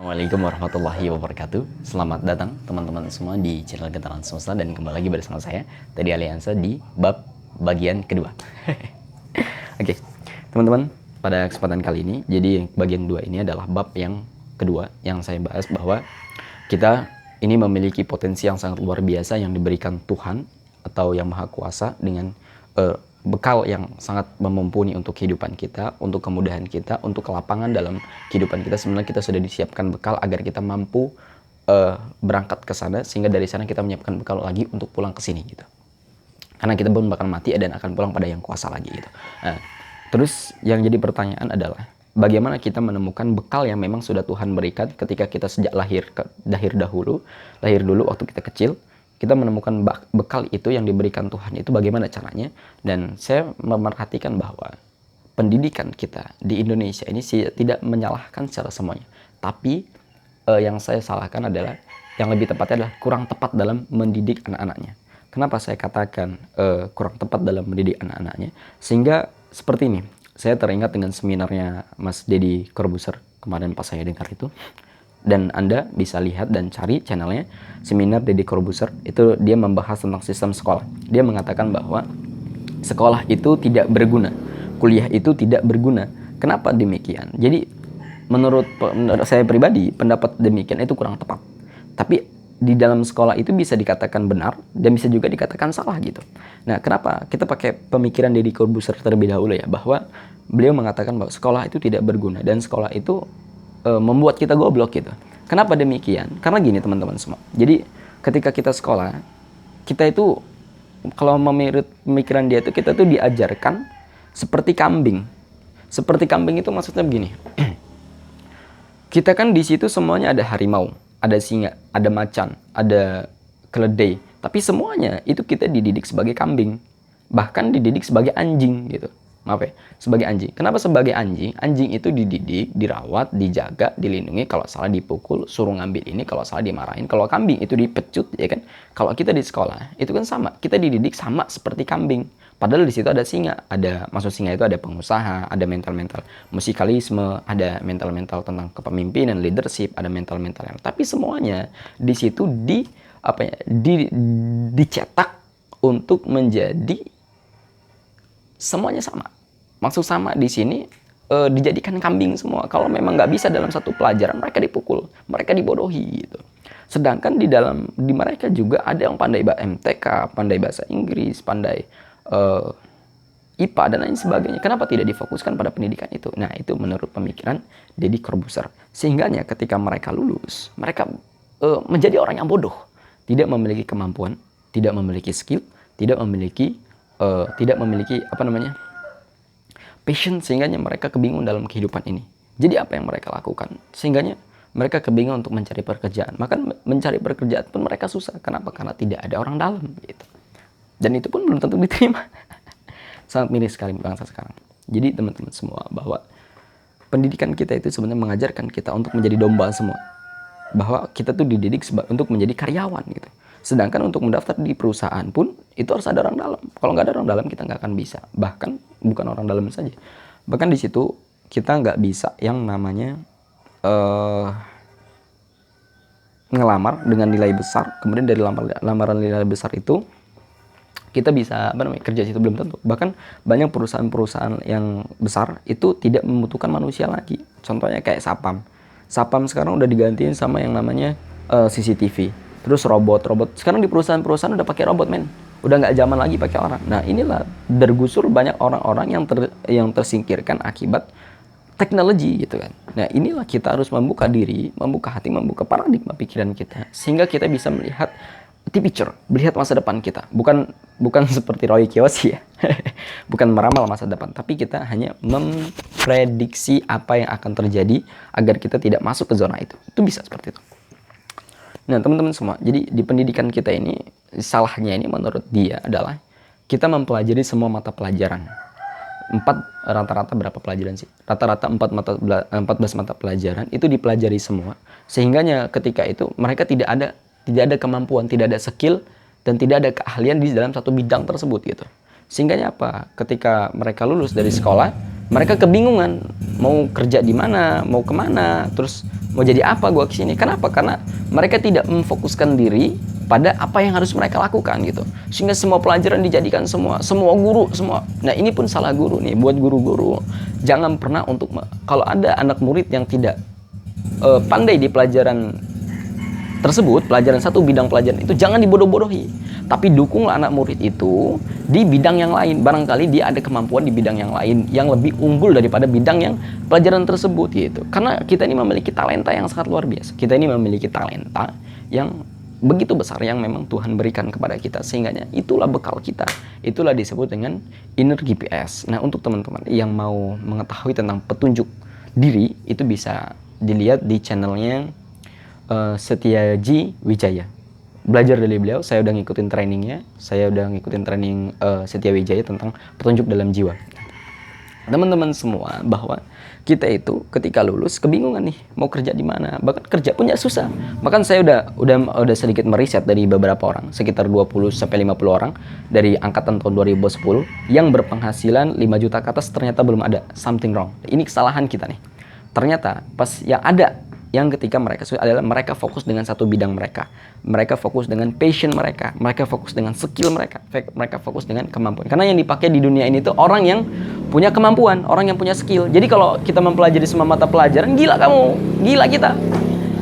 Assalamualaikum warahmatullahi wabarakatuh. Selamat datang teman-teman semua di channel Gentaran Semesta dan kembali lagi bersama saya Teddy Aliansa di bab bagian kedua. Oke, teman-teman, pada kesempatan kali ini, jadi bagian 2 ini adalah bab yang kedua yang saya bahas bahwa kita ini memiliki potensi yang sangat luar biasa yang diberikan Tuhan atau Yang Maha Kuasa dengan bekal yang sangat mumpuni untuk kehidupan kita, untuk kemudahan kita, untuk kelapangan dalam kehidupan kita. Sebenarnya kita sudah disiapkan bekal agar kita mampu berangkat ke sana, sehingga dari sana kita menyiapkan bekal lagi untuk pulang ke sini gitu. Karena kita pun bakal mati dan akan pulang pada Yang Kuasa lagi gitu. Nah, terus yang jadi pertanyaan adalah bagaimana kita menemukan bekal yang memang sudah Tuhan berikan ketika kita sejak lahir dulu waktu kita kecil. Kita menemukan bekal itu yang diberikan Tuhan itu bagaimana caranya. Dan saya memerhatikan bahwa pendidikan kita di Indonesia ini tidak menyalahkan secara semuanya. Tapi yang saya salahkan adalah, yang lebih tepatnya adalah kurang tepat dalam mendidik anak-anaknya. Kenapa saya katakan kurang tepat dalam mendidik anak-anaknya? Sehingga seperti ini, saya teringat dengan seminarnya Mas Deddy Corbuzier kemarin pas saya dengar itu. Dan Anda bisa lihat dan cari channelnya, seminar Deddy Corbuzier, itu dia membahas tentang sistem sekolah. Dia mengatakan bahwa sekolah itu tidak berguna, kuliah itu tidak berguna. Kenapa demikian? Jadi menurut saya pribadi, pendapat demikian itu kurang tepat. Tapi di dalam sekolah itu bisa dikatakan benar dan bisa juga dikatakan salah gitu. Nah, kenapa kita pakai pemikiran Deddy Corbuzier terlebih dahulu ya, bahwa beliau mengatakan bahwa sekolah itu tidak berguna dan sekolah itu membuat kita goblok gitu. Kenapa demikian? Karena gini teman-teman semua. Jadi ketika kita sekolah, kita itu kalau menurut pemikiran dia itu kita tuh diajarkan seperti kambing. Seperti kambing itu maksudnya begini. Kita kan di situ semuanya ada harimau, ada singa, ada macan, ada keledai. Tapi semuanya itu kita dididik sebagai kambing. Bahkan dididik sebagai anjing gitu. Maaf ya, sebagai anjing. Kenapa sebagai anjing? Anjing itu dididik, dirawat, dijaga, dilindungi. Kalau salah dipukul, suruh ngambil ini. Kalau salah dimarahin. Kalau kambing itu dipecut, ya kan? Kalau kita di sekolah, itu kan sama. Kita dididik sama seperti kambing. Padahal di situ ada singa. Maksud singa itu ada pengusaha, ada mental-mental musikalisme, ada mental-mental tentang kepemimpinan, leadership, ada mental-mental yang. Tapi semuanya di situ dicetak untuk menjadi semuanya sama. Maksud sama di sini dijadikan kambing semua. Kalau memang nggak bisa dalam satu pelajaran, mereka dipukul, mereka dibodohi gitu. Sedangkan di mereka juga ada yang pandai MTK, pandai bahasa Inggris, pandai IPA dan lain sebagainya. Kenapa tidak difokuskan pada pendidikan itu? Nah, itu menurut pemikiran Deddy Corbuzier. Sehingganya ketika mereka lulus, mereka menjadi orang yang bodoh, tidak memiliki kemampuan, tidak memiliki skill, tidak memiliki passion, sehingganya mereka kebingungan dalam kehidupan ini. Jadi apa yang mereka lakukan? Sehingganya mereka kebingungan untuk mencari pekerjaan. Maka mencari pekerjaan pun mereka susah. Kenapa? Karena tidak ada orang dalam gitu. Dan itu pun belum tentu diterima. Sangat miris sekali bangsa sekarang. Jadi teman-teman semua, bahwa pendidikan kita itu sebenarnya mengajarkan kita untuk menjadi domba semua. Bahwa kita tuh dididik untuk menjadi karyawan gitu. Sedangkan untuk mendaftar di perusahaan pun itu harus ada orang dalam. Kalau nggak ada orang dalam, kita nggak akan bisa. Bahkan bukan orang dalam saja. Bahkan di situ kita nggak bisa yang namanya ngelamar dengan nilai besar. Kemudian dari lamaran nilai besar itu kita bisa kerja di situ, belum tentu. Bahkan banyak perusahaan-perusahaan yang besar itu tidak membutuhkan manusia lagi. Contohnya kayak Sapam. Sapam sekarang udah digantiin sama yang namanya CCTV. Terus robot. Sekarang di perusahaan-perusahaan udah pakai robot, men. Udah nggak zaman lagi pakai orang. Nah, inilah bergusur banyak orang-orang yang tersingkirkan akibat teknologi gitu kan. Nah, inilah kita harus membuka diri, membuka hati, membuka paradigma pikiran kita, sehingga kita bisa melihat the picture, melihat masa depan kita. Bukan seperti Roy Kiyoshi ya. Bukan meramal masa depan, tapi kita hanya memprediksi apa yang akan terjadi agar kita tidak masuk ke zona itu. Itu bisa seperti itu. Nah, teman-teman semua, jadi di pendidikan kita ini, salahnya ini menurut dia adalah kita mempelajari semua mata pelajaran. Rata-rata berapa pelajaran sih? Rata-rata 14 mata pelajaran itu dipelajari semua. Sehingganya ketika itu mereka tidak ada kemampuan, tidak ada skill, dan tidak ada keahlian di dalam satu bidang tersebut gitu. Sehingganya apa? Ketika mereka lulus dari sekolah, mereka kebingungan mau kerja di mana, mau kemana, terus Mau jadi apa gue kesini? Kenapa? Karena mereka tidak memfokuskan diri pada apa yang harus mereka lakukan gitu. Sehingga semua pelajaran dijadikan semua guru semua. Nah ini pun salah guru nih, buat guru-guru. Jangan pernah kalau ada anak murid yang tidak pandai di pelajaran tersebut, pelajaran satu bidang pelajaran itu jangan dibodoh-bodohi. Tapi dukunglah anak murid itu di bidang yang lain. Barangkali dia ada kemampuan di bidang yang lain yang lebih unggul daripada bidang yang pelajaran tersebut gitu. Karena kita ini memiliki talenta yang sangat luar biasa. Kita ini memiliki talenta yang begitu besar yang memang Tuhan berikan kepada kita, sehingga itulah bekal kita. Itulah disebut dengan inner GPS. Nah, untuk teman-teman yang mau mengetahui tentang petunjuk diri, itu bisa dilihat di channelnya Setiaji Wijaya. Belajar dari beliau, saya udah ngikutin trainingnya, saya udah ngikutin training Setia Wijaya tentang petunjuk dalam jiwa. Teman-teman semua, bahwa kita itu ketika lulus kebingungan nih mau kerja di mana, bahkan kerja punya susah. Bahkan saya udah sedikit meriset dari beberapa orang, sekitar 20 sampai 50 orang dari angkatan tahun 2010 yang berpenghasilan 5 juta ke atas, ternyata belum ada, something wrong. Ini kesalahan kita nih. Ternyata pas yang ada, yang ketika mereka adalah mereka fokus dengan satu bidang mereka. Mereka fokus dengan passion mereka. Mereka fokus dengan skill mereka. Mereka fokus dengan kemampuan. Karena yang dipakai di dunia ini tuh orang yang punya kemampuan, orang yang punya skill. Jadi kalau kita mempelajari semua mata pelajaran, gila kamu, gila kita.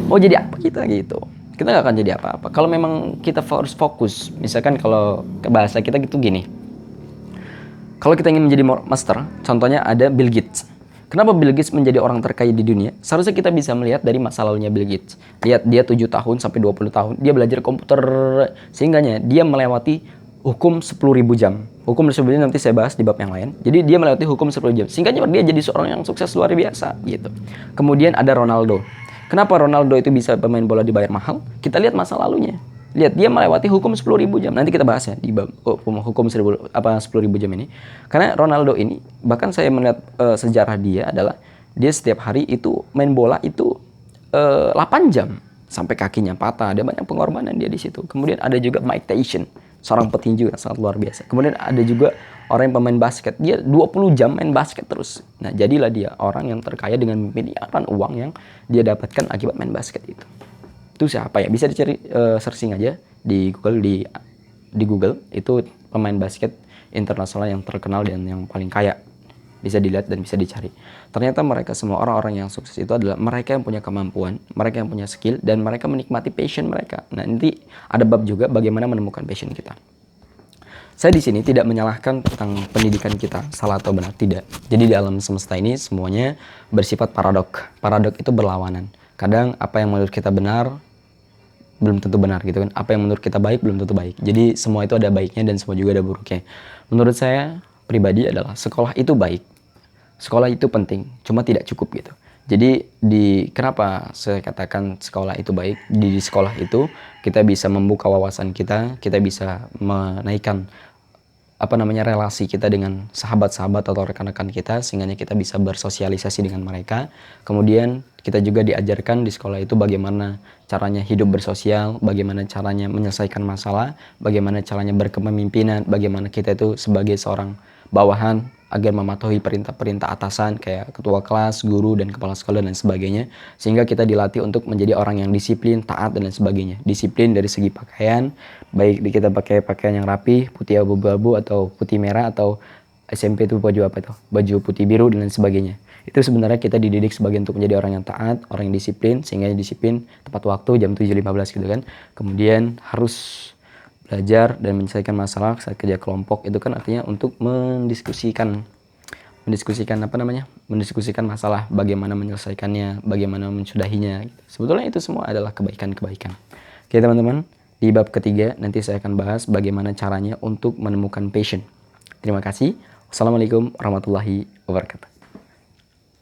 Mau jadi apa kita gitu? Kita nggak akan jadi apa-apa. Kalau memang kita harus fokus, misalkan kalau bahasa kita gitu gini. Kalau kita ingin menjadi master, contohnya ada Bill Gates. Kenapa Bill Gates menjadi orang terkaya di dunia? Seharusnya kita bisa melihat dari masa lalunya Bill Gates. Lihat dia 7 tahun sampai 20 tahun, dia belajar komputer, sehingganya dia melewati hukum 10.000 jam. Hukum 10.000 jam nanti saya bahas di bab yang lain. Jadi dia melewati hukum 10 jam. Sehingganya dia jadi seorang yang sukses luar biasa gitu. Kemudian ada Ronaldo. Kenapa Ronaldo itu bisa pemain bola dibayar mahal? Kita lihat masa lalunya. Lihat, dia melewati hukum 10.000 jam. Nanti kita bahas ya di bab hukum 10.000 jam ini. Karena Ronaldo ini, bahkan saya melihat sejarah dia adalah dia setiap hari itu main bola itu 8 jam sampai kakinya patah. Ada banyak pengorbanan dia di situ. Kemudian ada juga Mike Tyson, seorang petinju yang sangat luar biasa. Kemudian ada juga orang yang pemain basket. Dia 20 jam main basket terus. Nah, jadilah dia orang yang terkaya dengan miliaran uang yang dia dapatkan akibat main basket itu. Itu siapa ya? Bisa dicari searching aja di Google, di Google itu pemain basket internasional yang terkenal dan yang paling kaya. Bisa dilihat dan bisa dicari. Ternyata mereka semua orang-orang yang sukses itu adalah mereka yang punya kemampuan, mereka yang punya skill, dan mereka menikmati passion mereka. Nah, nanti ada bab juga bagaimana menemukan passion kita. Saya di sini tidak menyalahkan tentang pendidikan kita salah atau benar, tidak. Jadi di alam semesta ini semuanya bersifat paradok. Paradok itu berlawanan. Kadang apa yang menurut kita benar belum tentu benar gitu kan. Apa yang menurut kita baik belum tentu baik. Jadi semua itu ada baiknya dan semua juga ada buruknya. Menurut saya pribadi adalah sekolah itu baik. Sekolah itu penting, cuma tidak cukup gitu. Jadi kenapa saya katakan sekolah itu baik? Di sekolah itu kita bisa membuka wawasan kita bisa menaikkan relasi kita dengan sahabat-sahabat atau rekan-rekan kita, sehingga kita bisa bersosialisasi dengan mereka. Kemudian kita juga diajarkan di sekolah itu bagaimana caranya hidup bersosial, bagaimana caranya menyelesaikan masalah, bagaimana caranya berkepemimpinan, bagaimana kita itu sebagai seorang bawahan agar mematuhi perintah-perintah atasan kayak ketua kelas, guru, dan kepala sekolah dan sebagainya. Sehingga kita dilatih untuk menjadi orang yang disiplin, taat, dan lain sebagainya. Disiplin dari segi pakaian, baik kita pakai pakaian yang rapi, putih abu-abu atau putih merah, atau SMP itu baju putih biru dan lain sebagainya. Itu sebenarnya kita dididik sebagai untuk menjadi orang yang taat, orang yang disiplin, sehingga disiplin tepat waktu jam 7.15 gitu kan. Kemudian harus belajar dan menyelesaikan masalah saat kerja kelompok. Itu kan artinya untuk mendiskusikan masalah, bagaimana menyelesaikannya, bagaimana mensudahinya. Sebetulnya itu semua adalah kebaikan-kebaikan. Oke teman-teman, di bab ketiga nanti saya akan bahas bagaimana caranya untuk menemukan passion. Terima kasih. Wassalamualaikum warahmatullahi wabarakatuh.